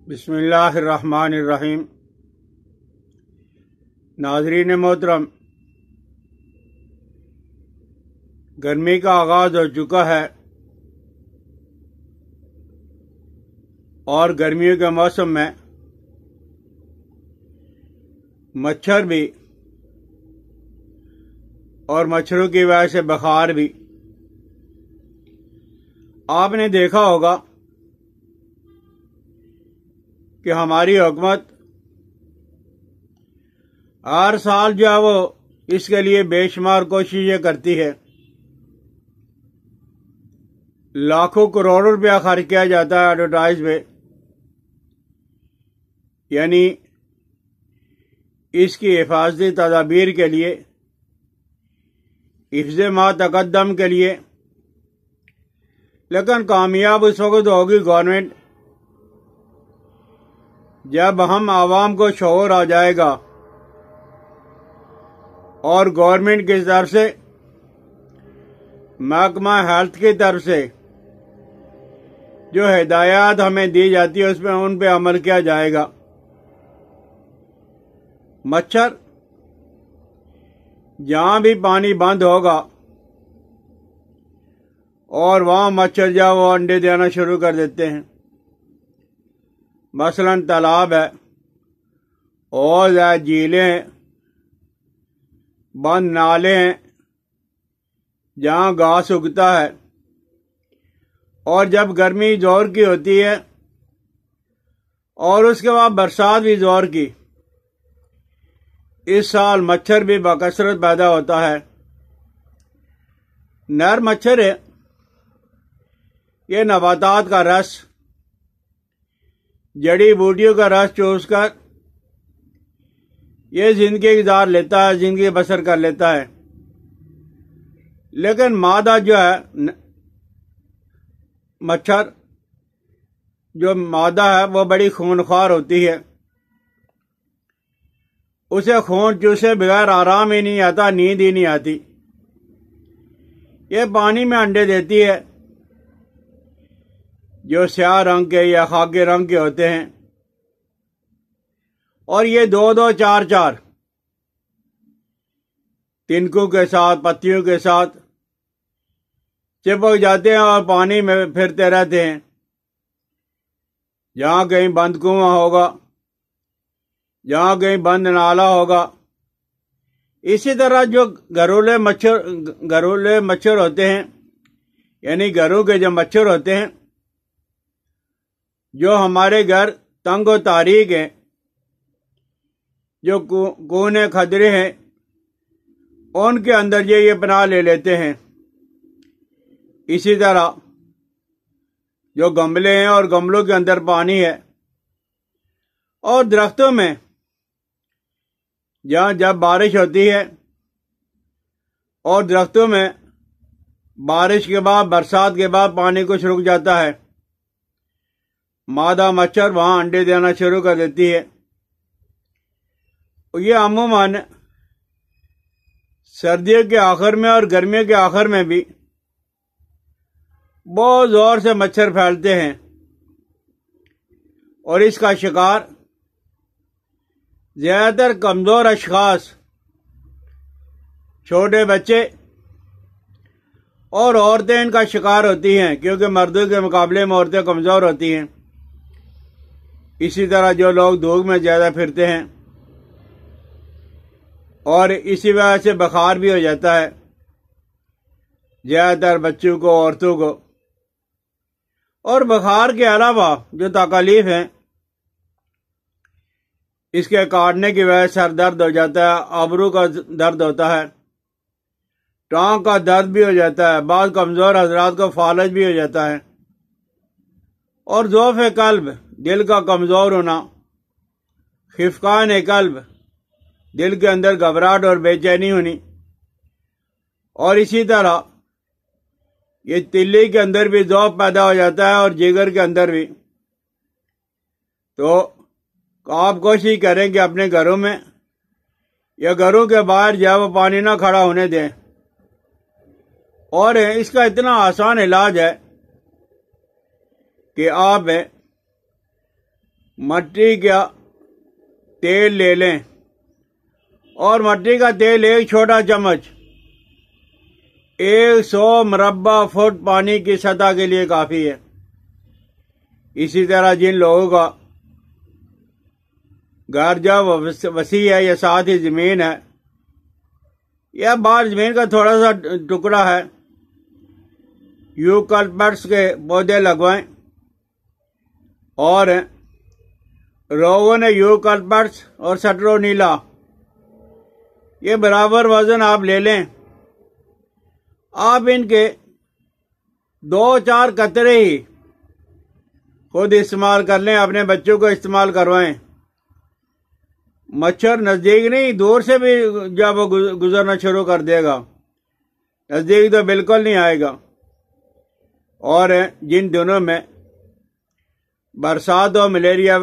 بسم اللہ الرحمن الرحیم۔ ناظرین محترم، گرمی کا آغاز ہو چکا ہے اور گرمیوں کے موسم میں مچھر بھی اور مچھروں کی وجہ سے بخار بھی۔ آپ نے دیکھا ہوگا کہ ہماری حکومت ہر سال جو ہے وہ اس کے لیے بے شمار کوششیں کرتی ہے، لاکھوں کروڑوں روپیہ خرچ کیا جاتا ہے ایڈورٹائز پہ، یعنی اس کی حفاظتی تدابیر کے لیے، حفظ ما تقدم کے لیے۔ لیکن کامیاب اس وقت ہوگی گورنمنٹ جب ہم عوام کو شعور آ جائے گا اور گورنمنٹ کی طرف سے، محکمہ ہیلتھ کی طرف سے جو ہدایات ہمیں دی جاتی ہے ان پہ عمل کیا جائے گا۔ مچھر جہاں بھی پانی بند ہوگا اور وہاں مچھر جو وہ انڈے دینا شروع کر دیتے ہیں۔ مثلا تالاب ہے، حوض ہے، جھیلیں ہیں، بند نالے ہیں جہاں گھاس اگتا ہے، اور جب گرمی زور کی ہوتی ہے اور اس کے بعد برسات بھی زور کی، اس سال مچھر بھی بکثرت پیدا ہوتا ہے۔ نر مچھر ہے، یہ نباتات کا رس، جڑی بوٹیوں کا رس چوس کر یہ زندگی گزار لیتا ہے، زندگی بسر کر لیتا ہے۔ لیکن مادہ جو ہے مچھر جو مادہ ہے وہ بڑی خونخوار ہوتی ہے، اسے خون چوسے بغیر آرام ہی نہیں آتا، نیند ہی نہیں آتی۔ یہ پانی میں انڈے دیتی ہے جو سیاہ رنگ کے یا خاکی رنگ کے ہوتے ہیں، اور یہ دو دو چار چار تنکوں کے ساتھ، پتیوں کے ساتھ چپک جاتے ہیں اور پانی میں پھرتے رہتے ہیں۔ جہاں کہیں بند کنواں ہوگا، جہاں کہیں بند نالا ہوگا۔ اسی طرح جو گھریلو مچھر ہوتے ہیں، یعنی گھروں کے جو مچھر ہوتے ہیں، جو ہمارے گھر تنگ و تاریک ہیں، جو کونے کھدرے ہیں، ان کے اندر یہ پناہ لے لیتے ہیں۔ اسی طرح جو گملے ہیں اور گملوں کے اندر پانی ہے، اور درختوں میں جہاں جب بارش ہوتی ہے اور درختوں میں بارش کے بعد، برسات کے بعد پانی کچھ رک جاتا ہے، مادہ مچھر وہاں انڈے دینا شروع کر دیتی ہے۔ یہ عموماً سردیوں کے آخر میں اور گرمیوں کے آخر میں بھی بہت زور سے مچھر پھیلتے ہیں، اور اس کا شکار زیادہ تر کمزور اشخاص، چھوٹے بچے اور عورتیں ان کا شکار ہوتی ہیں، کیونکہ مردوں کے مقابلے میں عورتیں کمزور ہوتی ہیں۔ اسی طرح جو لوگ دھوپ میں زیادہ پھرتے ہیں، اور اسی وجہ سے بخار بھی ہو جاتا ہے زیادہ تر بچوں کو، عورتوں کو۔ اور بخار کے علاوہ جو تکالیف ہیں، اس کے کاٹنے کی وجہ سے سر درد ہو جاتا ہے، ابرو کا درد ہوتا ہے، ٹانگ کا درد بھی ہو جاتا ہے، بعض کمزور حضرات کو فالج بھی ہو جاتا ہے، اور ضعف قلب، دل کا کمزور ہونا، خفقان قلب، دل کے اندر گھبراہٹ اور بے چینی ہونی، اور اسی طرح یہ تلی کے اندر بھی ضعف پیدا ہو جاتا ہے، اور جگر کے اندر بھی۔ تو آپ کوشش کریں کہ اپنے گھروں میں یا گھروں کے باہر جب وہ پانی نہ کھڑا ہونے دیں، اور اس کا اتنا آسان علاج ہے کہ آپ مٹی کا تیل لے لیں اور مٹی کا تیل ایک چھوٹا چمچ 100 مربع فٹ پانی کی سطح کے لیے کافی ہے۔ اسی طرح جن لوگوں کا گھر جب وسیع ہے یا ساتھ ہی زمین ہے یا باہر زمین کا تھوڑا سا ٹکڑا ہے، یوکلپٹس کے پودے لگوائیں اور روغن یوکلپٹس اور سٹرونیلا یہ برابر وزن آپ لے لیں۔ آپ ان کے 2-4 قطرے ہی خود استعمال کر لیں، اپنے بچوں کو استعمال کروائیں۔ مچھر نزدیک نہیں، دور سے بھی جب وہ گزرنا شروع کر دے گا، نزدیک تو بالکل نہیں آئے گا۔ اور جن دنوں میں برسات ہو، ملیریا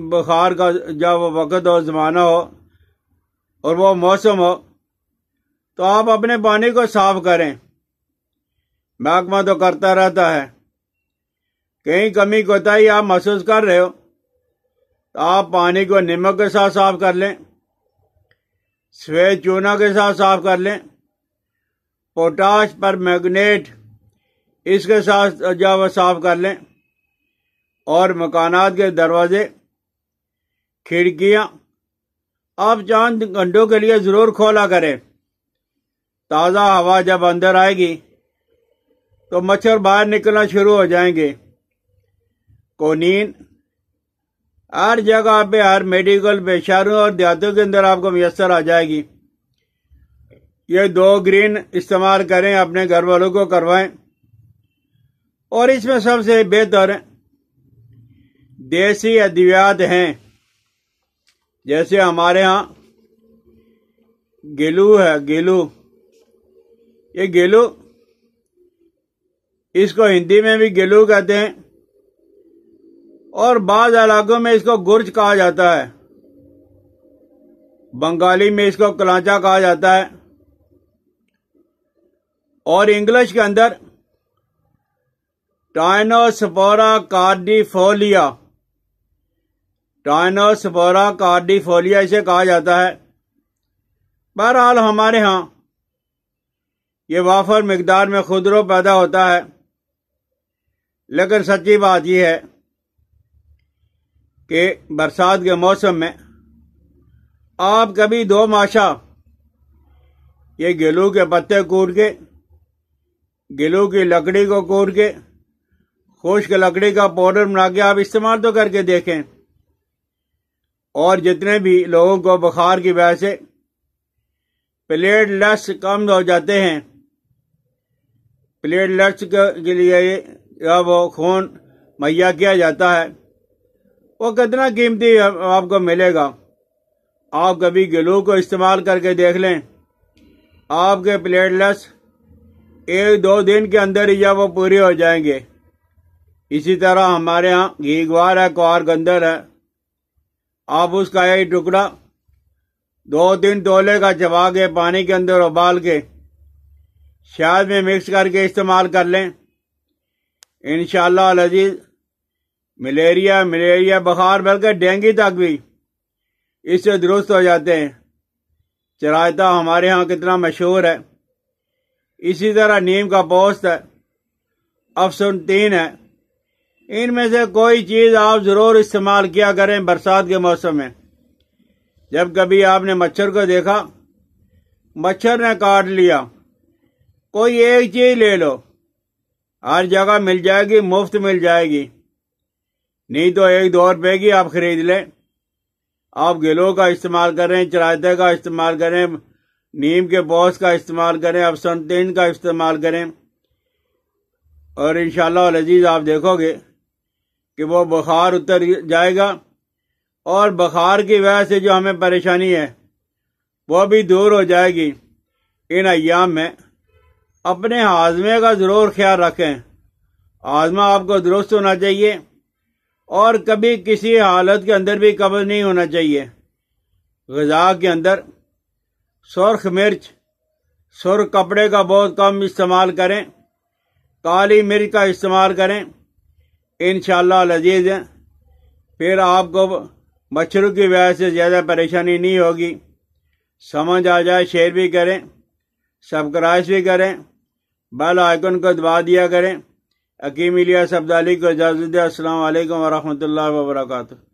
بخار کا جب وقت ہو، زمانہ ہو اور وہ موسم ہو، تو آپ اپنے پانی کو صاف کریں۔ محکمہ تو کرتا رہتا ہے، کہیں کمی کوتاہی آپ محسوس کر رہے ہو تو آپ پانی کو نمک کے ساتھ صاف کر لیں، سفید چونا کے ساتھ صاف کر لیں، پوٹاش پر میگنیٹ اس کے ساتھ جب صاف کر لیں، اور مکانات کے دروازے کھڑکیاں آپ چند گھنٹوں کے لیے ضرور کھولا کریں۔ تازہ ہوا جب اندر آئے گی تو مچھر باہر نکلنا شروع ہو جائیں گے۔ کونین ہر جگہ پہ، ہر میڈیکل پہ، شہروں اور دیہاتوں کے اندر آپ کو میسر آ جائے گی۔ یہ 2 گرین استعمال کریں، اپنے گھر والوں کو کروائیں۔ اور اس میں سب سے بہتر دیسی ادویات ہیں، جیسے ہمارے ہاں گیلو ہے، گیلو، یہ گیلو، اس کو ہندی میں بھی گیلو کہتے ہیں اور بعض علاقوں میں اس کو گرج کہا جاتا ہے، بنگالی میں اس کو کلانچا کہا جاتا ہے، اور انگلش کے اندر ٹائنوسپورا کارڈیفولیا، ٹائنوسپورا کارڈیفولیا اسے کہا جاتا ہے۔ بہرحال ہمارے ہاں یہ وافر مقدار میں خودرو پیدا ہوتا ہے، لیکن سچی بات یہ ہے کہ برسات کے موسم میں آپ کبھی 2 ماشا یہ گیلو کے پتے کوٹ کے، گیلو کی لکڑی کو کوٹ کے، خشک لکڑی کا پاؤڈر بنا کے آپ استعمال تو کر کے دیکھیں۔ اور جتنے بھی لوگوں کو بخار کی وجہ سے پلیٹلیٹس کم ہو جاتے ہیں، پلیٹلیٹس کے لیے وہ خون مہیا کیا جاتا ہے، وہ کتنا قیمتی آپ کو ملے گا۔ آپ کبھی گلو کو استعمال کر کے دیکھ لیں، آپ کے پلیٹلیٹس 1-2 دن کے اندر ہی جب وہ پورے ہو جائیں گے۔ اسی طرح ہمارے ہاں گھیگوار ہے، کوار گندر ہے، آپ اس کا ایک ٹکڑا 2-3 تولے کا چبا کے پانی کے اندر ابال کے شہد میں مکس کر کے استعمال کر لیں، انشاءاللہ العزیز ملیریا بخار بلکہ ڈینگی تک بھی اس سے درست ہو جاتے ہیں۔ چرائتا ہمارے ہاں کتنا مشہور ہے، اسی طرح نیم کا پوست ہے، افسنتین ہے۔ ان میں سے کوئی چیز آپ ضرور استعمال کیا کریں برسات کے موسم میں۔ جب کبھی آپ نے مچھر کو دیکھا، مچھر نے کاٹ لیا، کوئی ایک چیز لے لو، ہر جگہ مل جائے گی، مفت مل جائے گی، نہیں تو 1-2 روپے کی آپ خرید لیں۔ آپ گلو کا استعمال کریں، چرائتے کا استعمال کریں، نیم کے پوست کا استعمال کریں، افسنتین کا استعمال کریں، اور انشاءاللہ العزیز آپ دیکھو گے کہ وہ بخار اتر جائے گا، اور بخار کی وجہ سے جو ہمیں پریشانی ہے وہ بھی دور ہو جائے گی۔ ان ایام میں اپنے ہاضمے کا ضرور خیال رکھیں، ہاضمہ آپ کو درست ہونا چاہیے اور کبھی کسی حالت کے اندر بھی قبض نہیں ہونا چاہیے۔ غذا کے اندر سرخ مرچ، سرخ کپڑے کا بہت کم استعمال کریں، کالی مرچ کا استعمال کریں، انشاءاللہ العزیز پھر آپ کو مچھروں کی وجہ سے زیادہ پریشانی نہیں ہوگی۔ سمجھ آ جائے شیئر بھی کریں، سبسکرائب بھی کریں، بیل آئیکن کو دبا دیا کریں۔ حکیم الیاس عبدالی کو اجازت دیں۔ السلام علیکم ورحمۃ اللہ وبرکاتہ۔